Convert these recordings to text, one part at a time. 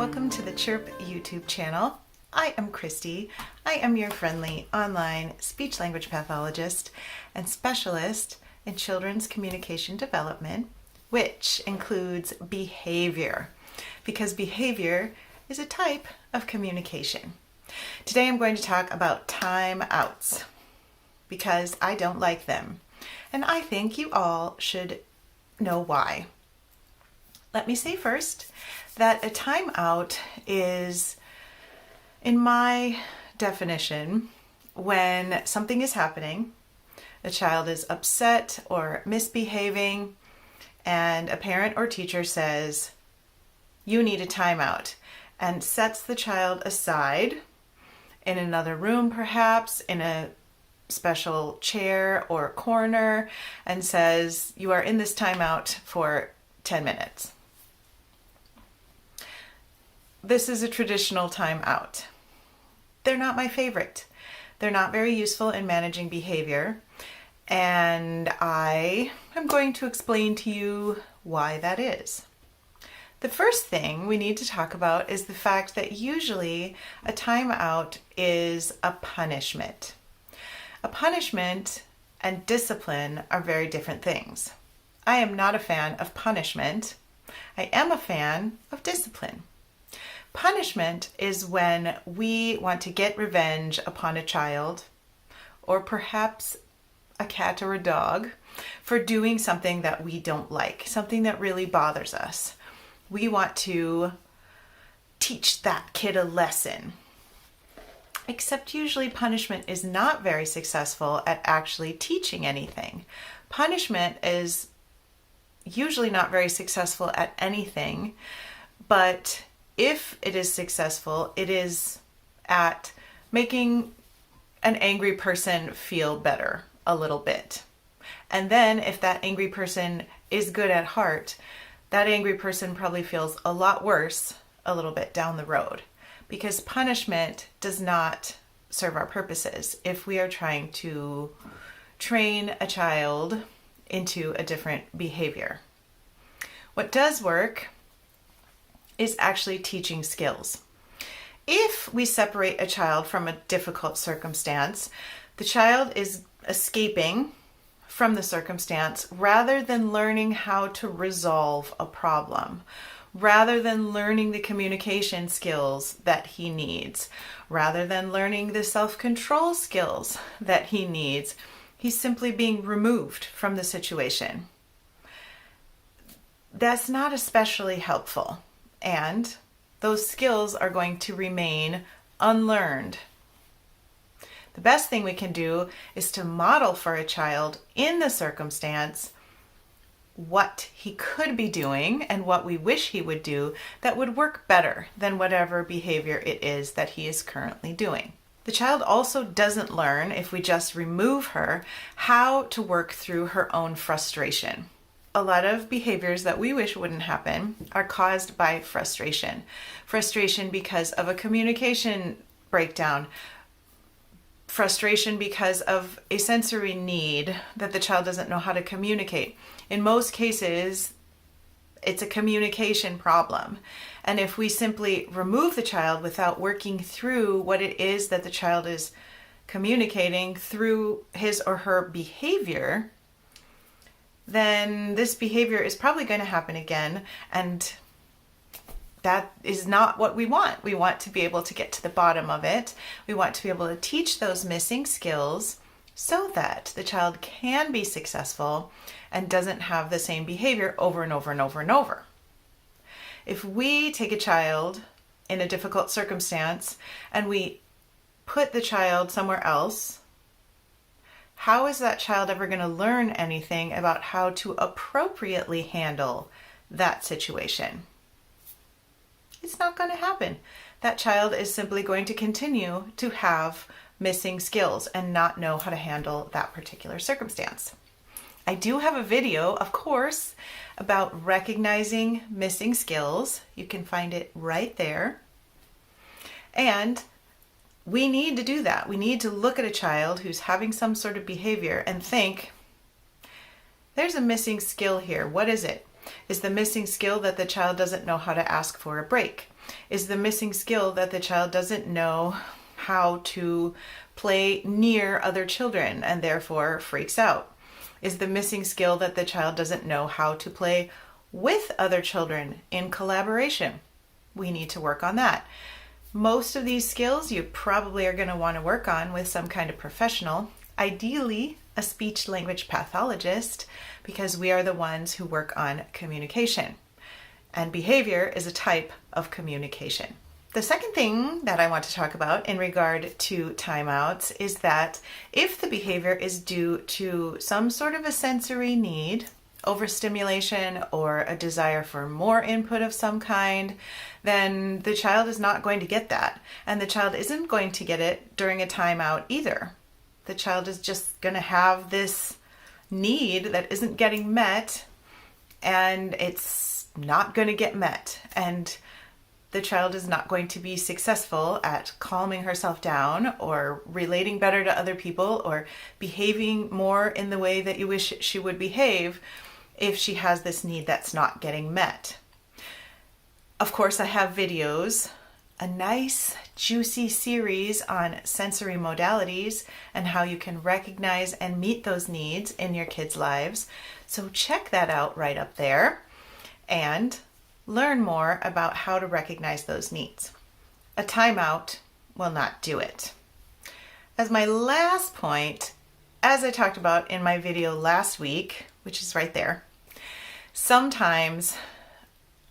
welcome to the Chirp YouTube channel. I am Christy. I am your friendly online speech language pathologist and specialist in children's communication development, which includes behavior, because behavior is a type of communication. Today I'm going to talk about timeouts because I don't like them, and I think you all should know why. Let me say first that a timeout is, in my definition, when something is happening, a child is upset or misbehaving, and a parent or teacher says, "You need a timeout," and sets the child aside in another room, perhaps in a special chair or corner, and says, "You are in this timeout for 10 minutes. This is a traditional timeout. They're not my favorite. They're not very useful in managing behavior, and I am going to explain to you why that is. The first thing we need to talk about is the fact that usually a timeout is a punishment. A punishment and discipline are very different things. I am not a fan of punishment. I am a fan of discipline. Punishment is when we want to get revenge upon a child, or perhaps a cat or a dog, for doing something that we don't like, something that really bothers us. We want to teach that kid a lesson. Except usually punishment is not very successful at actually teaching anything. Punishment is usually not very successful at anything, but if it is successful, it is at making an angry person feel better a little bit. And then if that angry person is good at heart, that angry person probably feels a lot worse a little bit down the road, because punishment does not serve our purposes if we are trying to train a child into a different behavior. What does work is actually teaching skills. If we separate a child from a difficult circumstance, the child is escaping from the circumstance rather than learning how to resolve a problem, rather than learning the communication skills that he needs, rather than learning the self-control skills that he needs. He's simply being removed from the situation. That's not especially helpful. And those skills are going to remain unlearned. The best thing we can do is to model for a child in the circumstance what he could be doing and what we wish he would do that would work better than whatever behavior it is that he is currently doing. The child also doesn't learn, if we just remove her, how to work through her own frustration. A lot of behaviors that we wish wouldn't happen are caused by frustration. Frustration because of a communication breakdown. Frustration because of a sensory need that the child doesn't know how to communicate. In most cases, it's a communication problem. And if we simply remove the child without working through what it is that the child is communicating through his or her behavior, then this behavior is probably going to happen again, and that is not what we want. We want to be able to get to the bottom of it. We want to be able to teach those missing skills so that the child can be successful and doesn't have the same behavior over and over and over and over. If we take a child in a difficult circumstance and we put the child somewhere else, how is that child ever going to learn anything about how to appropriately handle that situation? It's not going to happen. That child is simply going to continue to have missing skills and not know how to handle that particular circumstance. I do have a video, of course, about recognizing missing skills. You can find it right there. And we need to do that. We need to look at a child who's having some sort of behavior and think, there's a missing skill here. What is it? Is the missing skill that the child doesn't know how to ask for a break? Is the missing skill that the child doesn't know how to play near other children and therefore freaks out? Is the missing skill that the child doesn't know how to play with other children in collaboration? We need to work on that. Most of these skills you probably are going to want to work on with some kind of professional, ideally a speech language pathologist, because we are the ones who work on communication. And behavior is a type of communication. The second thing that I want to talk about in regard to timeouts is that if the behavior is due to some sort of a sensory need, overstimulation, or a desire for more input of some kind, then the child is not going to get that. And the child isn't going to get it during a timeout either. The child is just going to have this need that isn't getting met, and it's not going to get met. And the child is not going to be successful at calming herself down or relating better to other people or behaving more in the way that you wish she would behave if she has this need that's not getting met. Of course, I have videos, a nice juicy series on sensory modalities and how you can recognize and meet those needs in your kids' lives. So check that out right up there and learn more about how to recognize those needs. A timeout will not do it. As my last point, as I talked about in my video last week, which is right there, sometimes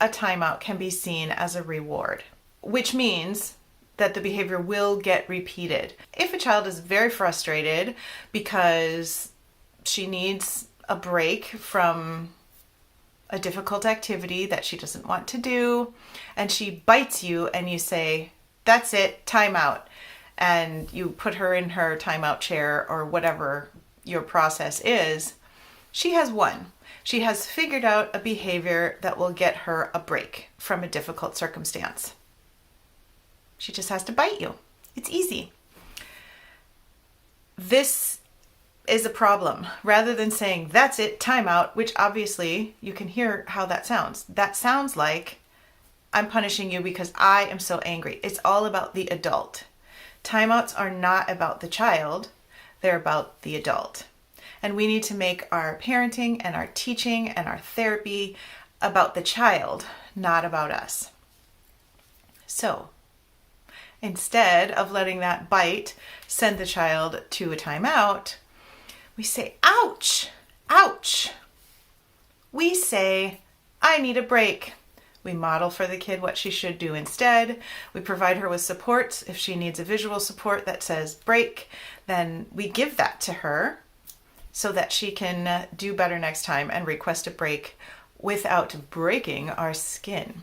a timeout can be seen as a reward, which means that the behavior will get repeated. If a child is very frustrated because she needs a break from a difficult activity that she doesn't want to do, and she bites you and you say, "That's it, timeout," and you put her in her timeout chair or whatever your process is, she has won. She has figured out a behavior that will get her a break from a difficult circumstance. She just has to bite you. It's easy. This is a problem. Rather than saying, "That's it, timeout," which obviously you can hear how that sounds. That sounds like I'm punishing you because I am so angry. It's all about the adult. Timeouts are not about the child. They're about the adult. And we need to make our parenting and our teaching and our therapy about the child, not about us. So, instead of letting that bite send the child to a timeout, we say, "Ouch, ouch." We say, "I need a break." We model for the kid what she should do instead. We provide her with support. If she needs a visual support that says break, then we give that to her so that she can do better next time and request a break without breaking our skin.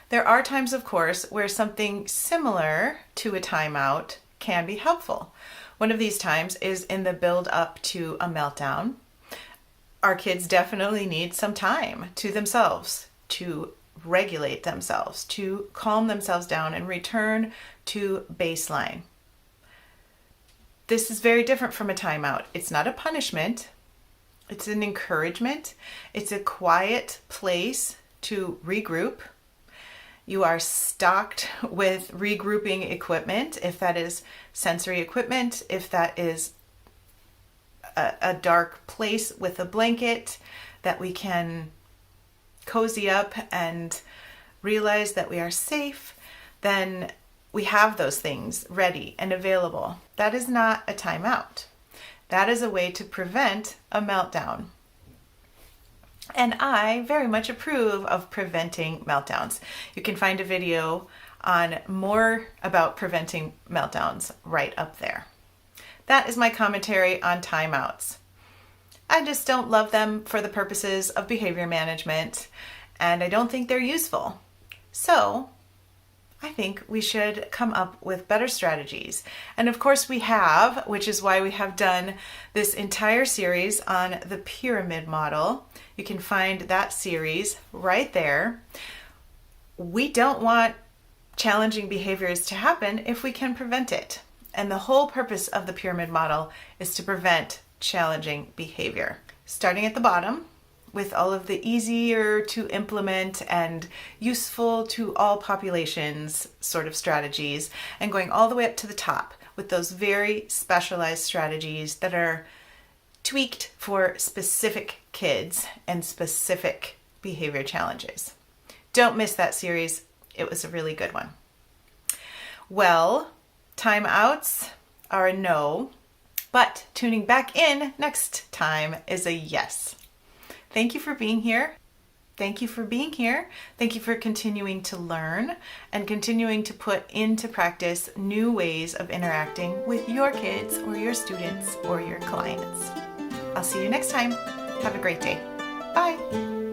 There are times, of course, where something similar to a timeout can be helpful. One of these times is in the build up to a meltdown. Our kids definitely need some time to themselves, to regulate themselves, to calm themselves down and return to baseline. This is very different from a timeout. It's not a punishment. It's an encouragement. It's a quiet place to regroup. You are stocked with regrouping equipment, if that is sensory equipment, if that is a dark place with a blanket that we can cozy up and realize that we are safe, then we have those things ready and available. That is not a timeout. That is a way to prevent a meltdown. And I very much approve of preventing meltdowns. You can find a video on more about preventing meltdowns right up there. That is my commentary on timeouts. I just don't love them for the purposes of behavior management, and I don't think they're useful. So I think we should come up with better strategies. And of course we have, which is why we have done this entire series on the pyramid model. You can find that series right there. We don't want challenging behaviors to happen if we can prevent it. And the whole purpose of the pyramid model is to prevent challenging behavior. Starting at the bottom, with all of the easier to implement and useful to all populations sort of strategies, and going all the way up to the top with those very specialized strategies that are tweaked for specific kids and specific behavior challenges. Don't miss that series. It was a really good one. Well, timeouts are a no, but tuning back in next time is a yes. Thank you for being here. Thank you for being here. Thank you for continuing to learn and continuing to put into practice new ways of interacting with your kids or your students or your clients. I'll see you next time. Have a great day. Bye.